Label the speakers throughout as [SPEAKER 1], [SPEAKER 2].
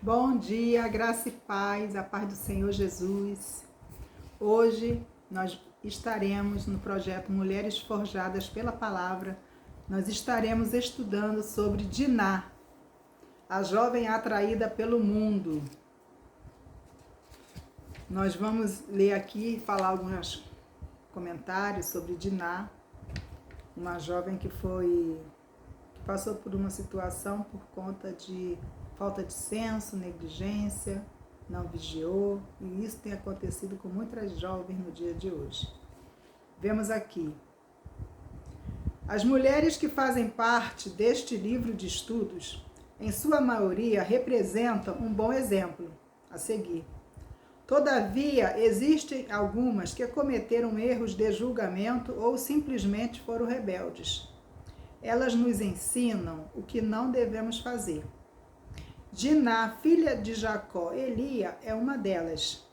[SPEAKER 1] Bom dia, graça e paz, a paz do Senhor Jesus. Hoje nós estaremos no projeto Mulheres Forjadas pela Palavra. Nós estaremos estudando sobre Diná, a jovem atraída pelo mundo. Nós vamos ler aqui e falar alguns comentários sobre Diná, uma jovem que passou por uma situação por conta de falta de senso, negligência, não vigiou, e isso tem acontecido com muitas jovens no dia de hoje. Vemos aqui: as mulheres que fazem parte deste livro de estudos, em sua maioria, representam um bom exemplo a seguir. Todavia, existem algumas que cometeram erros de julgamento ou simplesmente foram rebeldes. Elas nos ensinam o que não devemos fazer. Diná, filha de Jacó e Lia, é uma delas.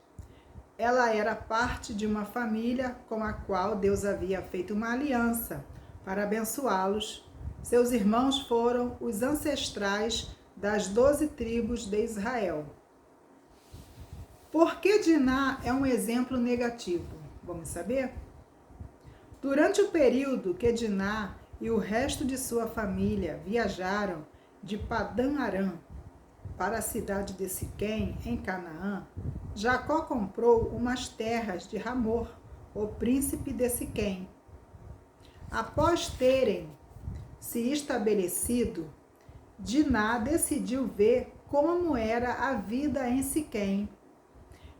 [SPEAKER 1] Ela era parte de uma família com a qual Deus havia feito uma aliança para abençoá-los. Seus irmãos foram os ancestrais das 12 tribos de Israel. Por que Diná é um exemplo negativo? Vamos saber? Durante o período que Diná e o resto de sua família viajaram de Padã Arã para a cidade de Siquém, em Canaã, Jacó comprou umas terras de Hamor, o príncipe de Siquém. Após terem se estabelecido, Diná decidiu ver como era a vida em Siquém.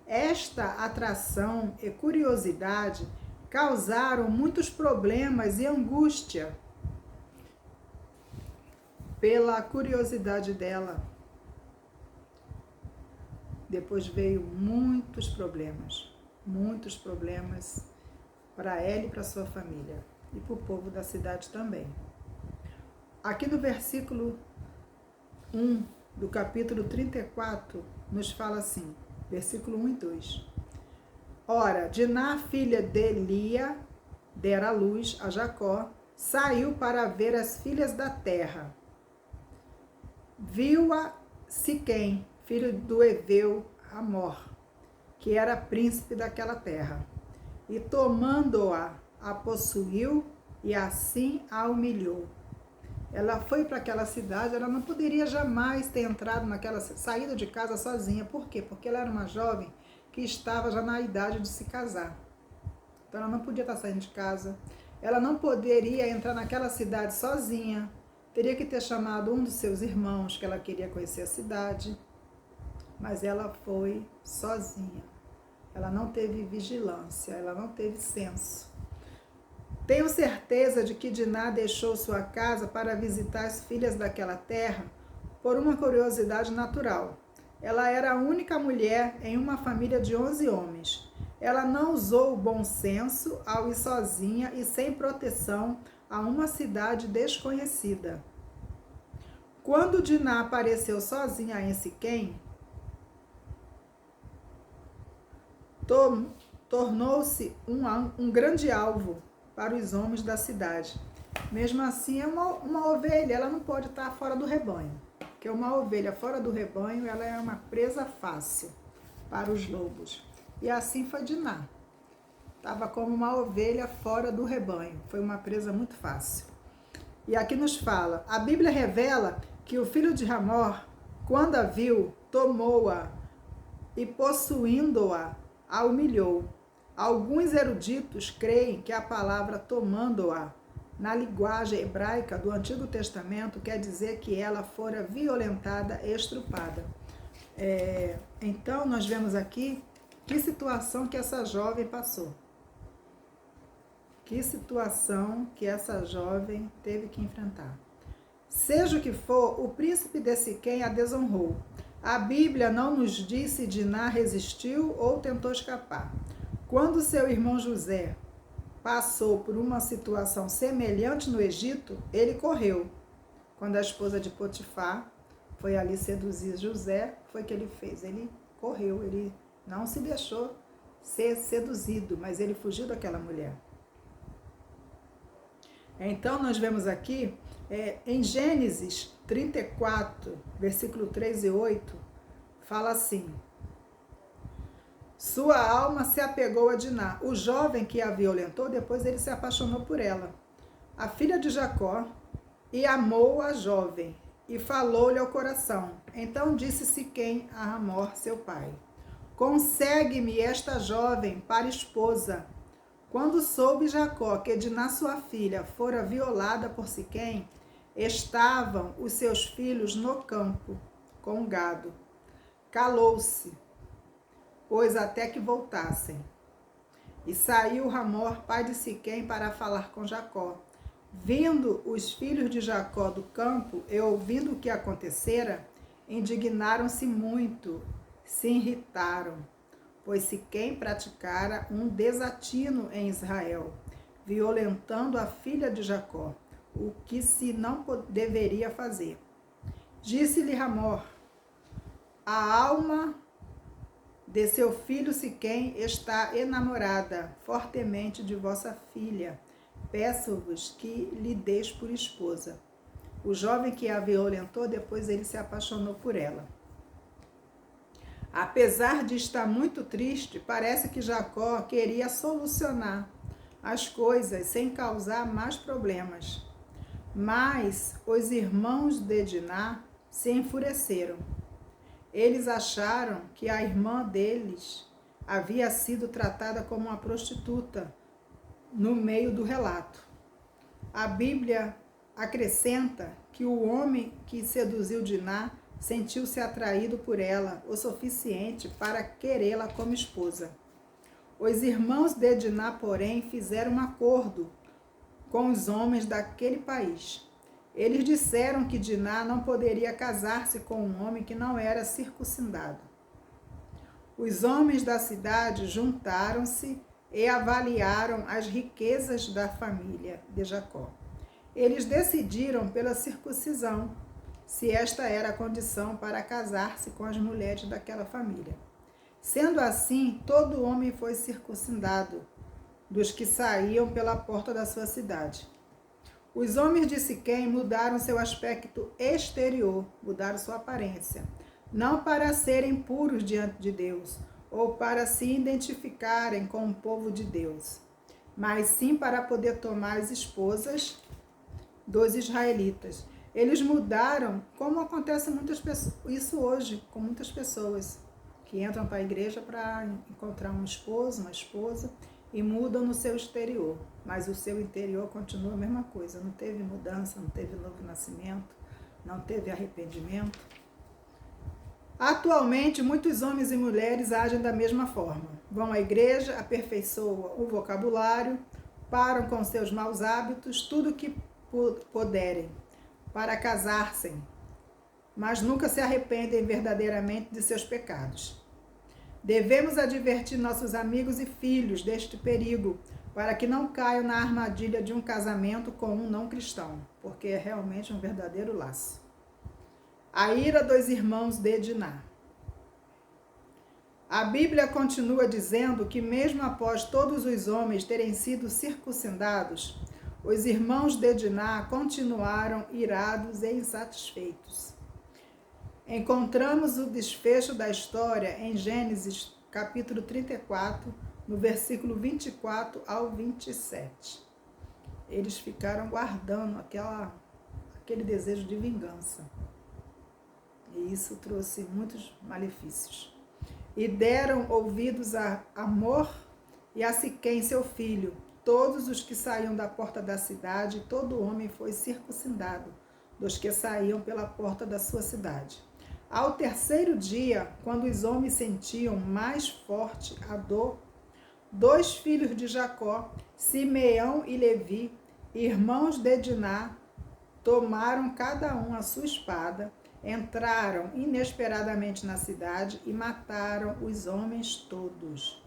[SPEAKER 1] Esta atração e curiosidade causaram muitos problemas e angústia pela curiosidade dela. Depois veio muitos problemas para ela e para sua família e para o povo da cidade também. Aqui no versículo 1 do capítulo 34 nos fala assim, versículo 1 e 2. Ora, Diná, filha de Lia, dera à luz a Jacó, saiu para ver as filhas da terra. Viu-a Siquém, filho do Eveu Hamor, que era príncipe daquela terra, e tomando-a, a possuiu e assim a humilhou. Ela foi para aquela cidade, ela não poderia jamais ter saído de casa sozinha. Por quê? Porque ela era uma jovem que estava já na idade de se casar. Então ela não podia estar saindo de casa, ela não poderia entrar naquela cidade sozinha, teria que ter chamado um dos seus irmãos, que ela queria conhecer a cidade, mas ela foi sozinha. Ela não teve vigilância, ela não teve senso. Tenho certeza de que Diná deixou sua casa para visitar as filhas daquela terra por uma curiosidade natural. Ela era a única mulher em uma família de 11 homens. Ela não usou o bom senso ao ir sozinha e sem proteção a uma cidade desconhecida. Quando Diná apareceu sozinha em Siquém, tornou-se um grande alvo para os homens da cidade. Mesmo assim, é uma ovelha, ela não pode estar fora do rebanho, porque uma ovelha fora do rebanho, ela é uma presa fácil para os lobos. E assim foi Diná. Estava como uma ovelha fora do rebanho, foi uma presa muito fácil. E aqui nos fala, a Bíblia revela que o filho de Hamor, quando a viu, tomou-a e possuindo-a, a humilhou. Alguns eruditos creem que a palavra tomando-a, na linguagem hebraica do Antigo Testamento, quer dizer que ela fora violentada e estrupada. Então, nós vemos aqui que situação que essa jovem passou. Que situação que essa jovem teve que enfrentar. Seja o que for, o príncipe de Siquém a desonrou. A Bíblia não nos diz se Diná resistiu ou tentou escapar. Quando seu irmão José passou por uma situação semelhante no Egito, ele correu. Quando a esposa de Potifar foi ali seduzir José, foi o que ele fez. Ele correu, ele não se deixou ser seduzido, mas ele fugiu daquela mulher. Então, nós vemos aqui, em Gênesis 34, versículo 3 e 8, fala assim: sua alma se apegou a Diná. O jovem que a violentou, depois ele se apaixonou por ela, a filha de Jacó, e amou a jovem, e falou-lhe ao coração. Então disse Siquém a Hamor, seu pai: consegue-me esta jovem para esposa. Quando soube Jacó que Diná, sua filha, fora violada por Siquém, estavam os seus filhos no campo, com o gado. Calou-se, pois até que voltassem. E saiu Hamor, pai de Siquém, para falar com Jacó. Vindo os filhos de Jacó do campo e ouvindo o que acontecera, indignaram-se muito, se irritaram, pois Siquém praticara um desatino em Israel, violentando a filha de Jacó, o que se não deveria fazer. Disse-lhe Hamor: a alma de seu filho Siquém está enamorada fortemente de vossa filha. Peço-vos que lhe deis por esposa. O jovem que a violentou, depois ele se apaixonou por ela. Apesar de estar muito triste, parece que Jacó queria solucionar as coisas sem causar mais problemas. Mas os irmãos de Diná se enfureceram. Eles acharam que a irmã deles havia sido tratada como uma prostituta no meio do relato. A Bíblia acrescenta que o homem que seduziu Diná sentiu-se atraído por ela o suficiente para querê-la como esposa. Os irmãos de Diná, porém, fizeram um acordo com os homens daquele país. Eles disseram que Diná não poderia casar-se com um homem que não era circuncidado. Os homens da cidade juntaram-se e avaliaram as riquezas da família de Jacó. Eles decidiram pela circuncisão, se esta era a condição para casar-se com as mulheres daquela família. Sendo assim, todo homem foi circuncidado, dos que saíam pela porta da sua cidade. Os homens de Siquém mudaram seu aspecto exterior, mudaram sua aparência, não para serem puros diante de Deus, ou para se identificarem com o povo de Deus, mas sim para poder tomar as esposas dos israelitas. Eles mudaram, como acontece muitas pessoas, isso hoje, com muitas pessoas que entram para a igreja para encontrar um esposo, uma esposa, e mudam no seu exterior, mas o seu interior continua a mesma coisa. Não teve mudança, não teve novo nascimento, não teve arrependimento. Atualmente, muitos homens e mulheres agem da mesma forma. Vão à igreja, aperfeiçoam o vocabulário, param com seus maus hábitos, tudo o que puderem, para casar-se, mas nunca se arrependem verdadeiramente de seus pecados. Devemos advertir nossos amigos e filhos deste perigo, para que não caiam na armadilha de um casamento com um não cristão, porque é realmente um verdadeiro laço. A ira dos irmãos de Diná. A Bíblia continua dizendo que mesmo após todos os homens terem sido circuncidados, os irmãos de Diná continuaram irados e insatisfeitos. Encontramos o desfecho da história em Gênesis capítulo 34, no versículo 24 ao 27. Eles ficaram guardando aquele desejo de vingança. E isso trouxe muitos malefícios. E deram ouvidos a Hamor e a Siquém, seu filho. Todos os que saíam da porta da cidade, todo homem foi circuncidado, dos que saíam pela porta da sua cidade. Ao terceiro dia, quando os homens sentiam mais forte a dor, 2 filhos de Jacó, Simeão e Levi, irmãos de Diná, tomaram cada um a sua espada, entraram inesperadamente na cidade e mataram os homens todos.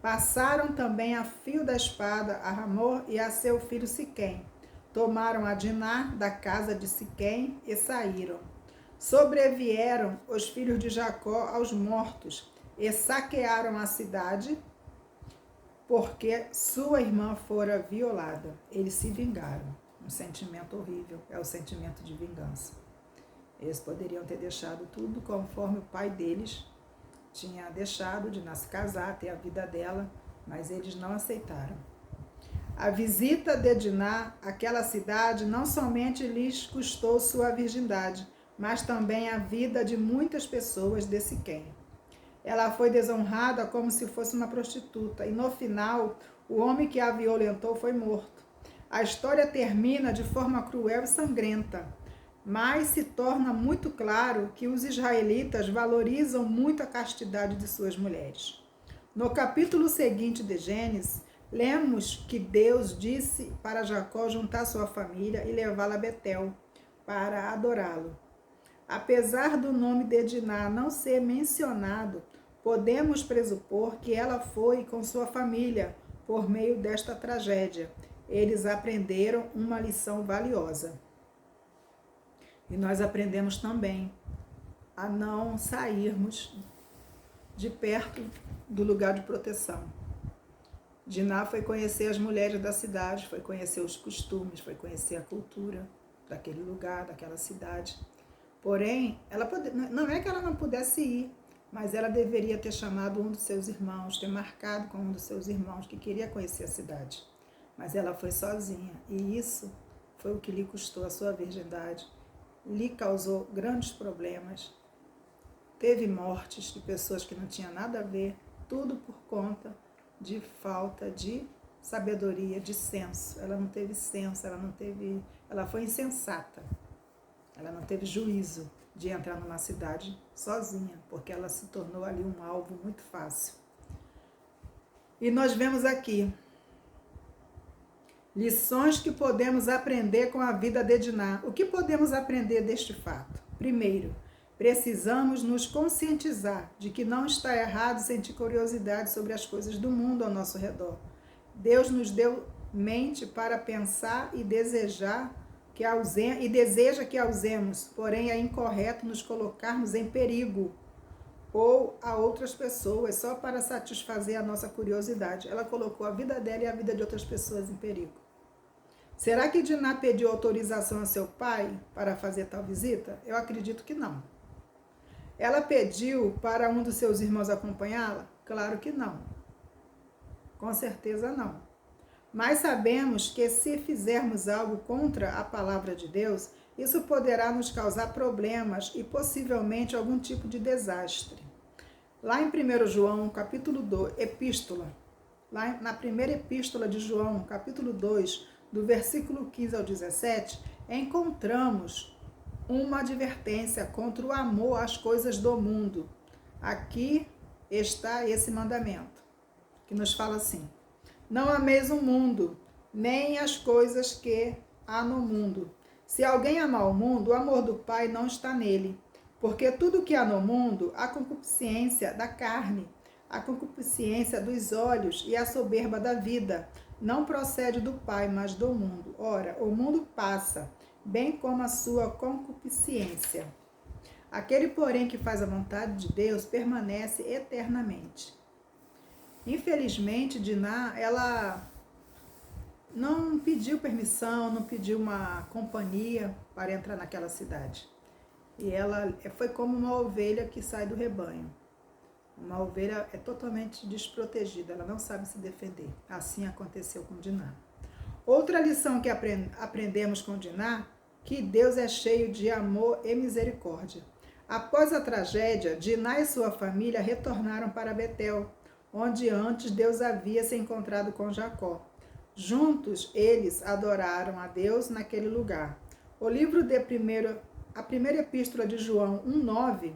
[SPEAKER 1] Passaram também a fio da espada a Hamor e a seu filho Siquém. Tomaram a Diná da casa de Siquém e saíram. Sobrevieram os filhos de Jacó aos mortos e saquearam a cidade, porque sua irmã fora violada. Eles se vingaram. Um sentimento horrível, é o sentimento de vingança. Eles poderiam ter deixado tudo conforme o pai deles tinha deixado, de se casar, ter a vida dela, mas eles não aceitaram. A visita de Diná àquela cidade não somente lhes custou sua virgindade, mas também a vida de muitas pessoas de Siquém. Ela foi desonrada como se fosse uma prostituta, e no final, o homem que a violentou foi morto. A história termina de forma cruel e sangrenta, mas se torna muito claro que os israelitas valorizam muito a castidade de suas mulheres. No capítulo seguinte de Gênesis, lemos que Deus disse para Jacó juntar sua família e levá-la a Betel para adorá-lo. Apesar do nome de Diná não ser mencionado, podemos presupor que ela foi com sua família por meio desta tragédia. Eles aprenderam uma lição valiosa. E nós aprendemos também a não sairmos de perto do lugar de proteção. Diná foi conhecer as mulheres da cidade, foi conhecer os costumes, foi conhecer a cultura daquele lugar, daquela cidade. Porém, não é que ela não pudesse ir, mas ela deveria ter chamado um dos seus irmãos, ter marcado com um dos seus irmãos que queria conhecer a cidade. Mas ela foi sozinha, e isso foi o que lhe custou a sua virgindade, lhe causou grandes problemas. Teve mortes de pessoas que não tinham nada a ver, tudo por conta de falta de sabedoria, de senso. Ela não teve senso, ela foi insensata. Ela não teve juízo de entrar numa cidade sozinha, porque ela se tornou ali um alvo muito fácil. E nós vemos aqui lições que podemos aprender com a vida de Diná. O que podemos aprender deste fato? Primeiro, precisamos nos conscientizar de que não está errado sentir curiosidade sobre as coisas do mundo ao nosso redor. Deus nos deu mente para pensar e deseja que a usemos, porém é incorreto nos colocarmos em perigo ou a outras pessoas só para satisfazer a nossa curiosidade. Ela colocou a vida dela e a vida de outras pessoas em perigo. Será que Diná pediu autorização a seu pai para fazer tal visita? Eu acredito que não. Ela pediu para um dos seus irmãos acompanhá-la? Claro que não. Com certeza não. Mas sabemos que se fizermos algo contra a palavra de Deus, isso poderá nos causar problemas e possivelmente algum tipo de desastre. Lá em 1 João, capítulo 2, lá na primeira epístola de João, capítulo 2, do versículo 15 ao 17, encontramos uma advertência contra o amor às coisas do mundo. Aqui está esse mandamento, que nos fala assim: não ameis o mundo, nem as coisas que há no mundo. Se alguém amar o mundo, o amor do Pai não está nele. Porque tudo que há no mundo, a concupiscência da carne, a concupiscência dos olhos e a soberba da vida, não procede do Pai, mas do mundo. Ora, o mundo passa, bem como a sua concupiscência. Aquele, porém, que faz a vontade de Deus, permanece eternamente. Infelizmente, Diná, ela não pediu permissão, não pediu uma companhia para entrar naquela cidade. E ela foi como uma ovelha que sai do rebanho. Uma ovelha é totalmente desprotegida, ela não sabe se defender. Assim aconteceu com Diná. Outra lição que aprendemos com Diná, que Deus é cheio de amor e misericórdia. Após a tragédia, Diná e sua família retornaram para Betel, onde antes Deus havia se encontrado com Jacó. Juntos, eles adoraram a Deus naquele lugar. O livro a primeira epístola de João 1,9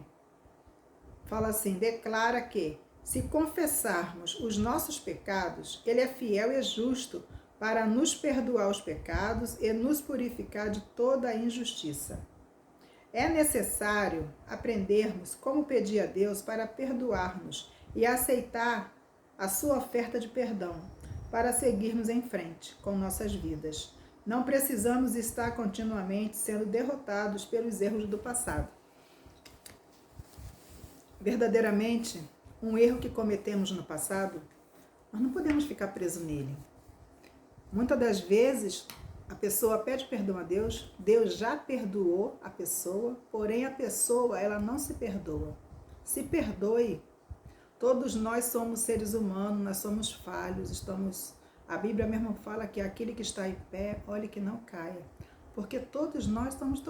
[SPEAKER 1] fala assim: declara que, se confessarmos os nossos pecados, Ele é fiel e justo para nos perdoar os pecados e nos purificar de toda a injustiça. É necessário aprendermos como pedir a Deus para perdoar-nos e aceitar a sua oferta de perdão, para seguirmos em frente com nossas vidas. Não precisamos estar continuamente sendo derrotados pelos erros do passado. Verdadeiramente, um erro que cometemos no passado, nós não podemos ficar presos nele. Muitas das vezes, A pessoa pede perdão a Deus, Deus já perdoou a pessoa, porém a pessoa, ela não se perdoa. Se perdoe. Todos nós somos seres humanos, nós somos falhos, a Bíblia mesmo fala que aquele que está em pé, olhe que não caia. Porque todos nós estamos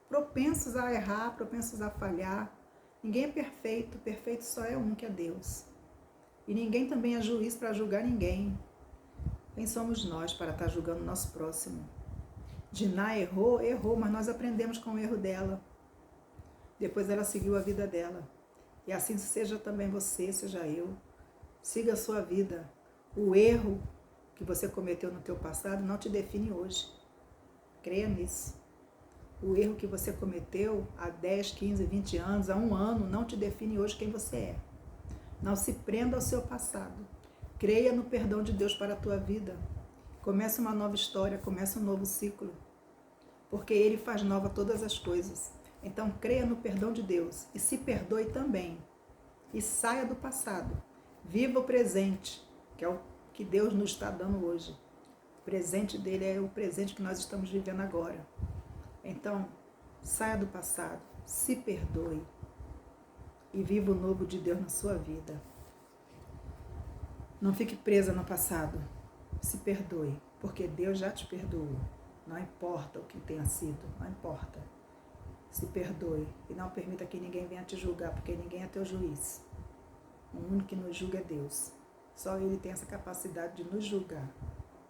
[SPEAKER 1] propensos a errar, propensos a falhar. Ninguém é perfeito, perfeito só é um, que é Deus. E ninguém também é juiz para julgar ninguém. Quem somos nós para estar julgando o nosso próximo? Diná errou, mas nós aprendemos com o erro dela. Depois ela seguiu a vida dela. E assim seja também você, seja eu. Siga a sua vida. O erro que você cometeu no teu passado não te define hoje. Creia nisso. O erro que você cometeu há 10, 15, 20 anos, há um ano, não te define hoje quem você é. Não se prenda ao seu passado. Creia no perdão de Deus para a tua vida. Comece uma nova história, comece um novo ciclo. Porque Ele faz nova todas as coisas. Então creia no perdão de Deus e se perdoe também. E saia do passado. Viva o presente, que é o que Deus nos está dando hoje. O presente dele é o presente que nós estamos vivendo agora. Então, saia do passado, se perdoe e viva o novo de Deus na sua vida. Não fique presa no passado, se perdoe, porque Deus já te perdoou. Não importa o que tenha sido, não importa. Se perdoe e não permita que ninguém venha te julgar, porque ninguém é teu juiz. O único que nos julga é Deus. Só Ele tem essa capacidade de nos julgar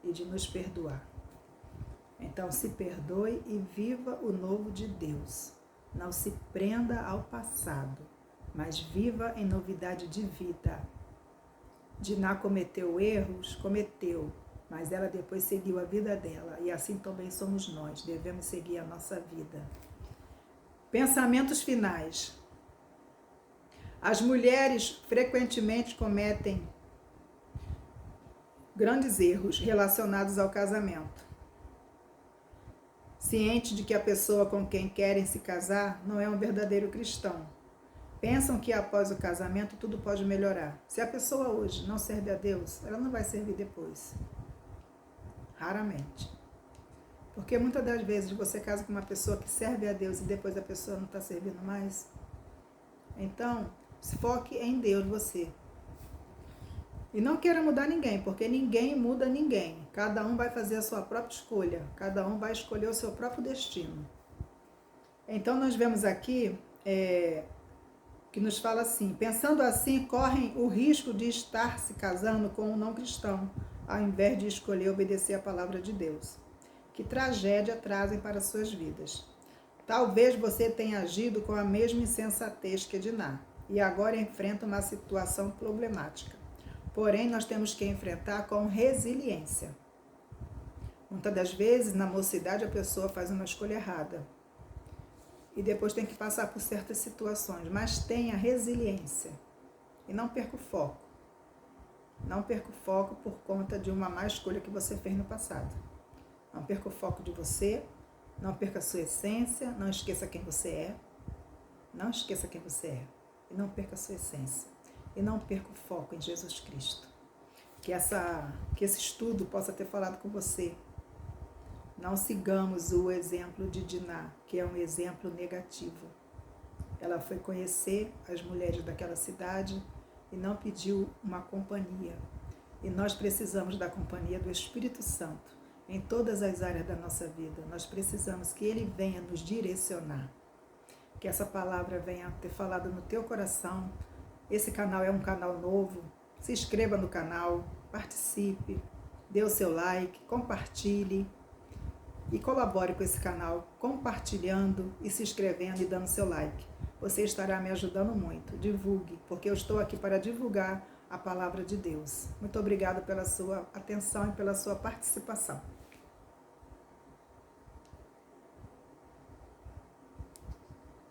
[SPEAKER 1] e de nos perdoar. Então, se perdoe e viva o novo de Deus. Não se prenda ao passado, mas viva em novidade de vida. Diná cometeu erros? Cometeu, mas ela depois seguiu a vida dela. E assim também somos nós, devemos seguir a nossa vida. Pensamentos finais. As mulheres frequentemente cometem grandes erros relacionados ao casamento. Ciente de que a pessoa com quem querem se casar não é um verdadeiro cristão. Pensam que após o casamento tudo pode melhorar. Se a pessoa hoje não serve a Deus, ela não vai servir depois. Raramente. Porque muitas das vezes você casa com uma pessoa que serve a Deus e depois a pessoa não está servindo mais. Então, se foque em Deus você. E não queira mudar ninguém, porque ninguém muda ninguém. Cada um vai fazer a sua própria escolha. Cada um vai escolher o seu próprio destino. Então, nós vemos aqui que nos fala assim: pensando assim, correm o risco de estar se casando com um não cristão, ao invés de escolher obedecer a palavra de Deus. Que tragédia trazem para suas vidas. Talvez você tenha agido com a mesma insensatez que Diná, e agora enfrenta uma situação problemática. Porém, nós temos que enfrentar com resiliência. Muitas das vezes, na mocidade, a pessoa faz uma escolha errada. E depois tem que passar por certas situações. Mas tenha resiliência. E não perca o foco. Não perca o foco por conta de uma má escolha que você fez no passado. Não perca o foco de você. Não perca a sua essência. Não esqueça quem você é. Não esqueça quem você é. E não perca a sua essência. E não perca o foco em Jesus Cristo. Que esse estudo possa ter falado com você. Não sigamos o exemplo de Diná, que é um exemplo negativo. Ela foi conhecer as mulheres daquela cidade e não pediu uma companhia. E nós precisamos da companhia do Espírito Santo em todas as áreas da nossa vida. Nós precisamos que Ele venha nos direcionar. Que essa palavra venha ter falado no teu coração. Esse canal é um canal novo. Se inscreva no canal, participe, dê o seu like, compartilhe e colabore com esse canal, compartilhando e se inscrevendo e dando seu like. Você estará me ajudando muito. Divulgue, porque eu estou aqui para divulgar a palavra de Deus. Muito obrigada pela sua atenção e pela sua participação.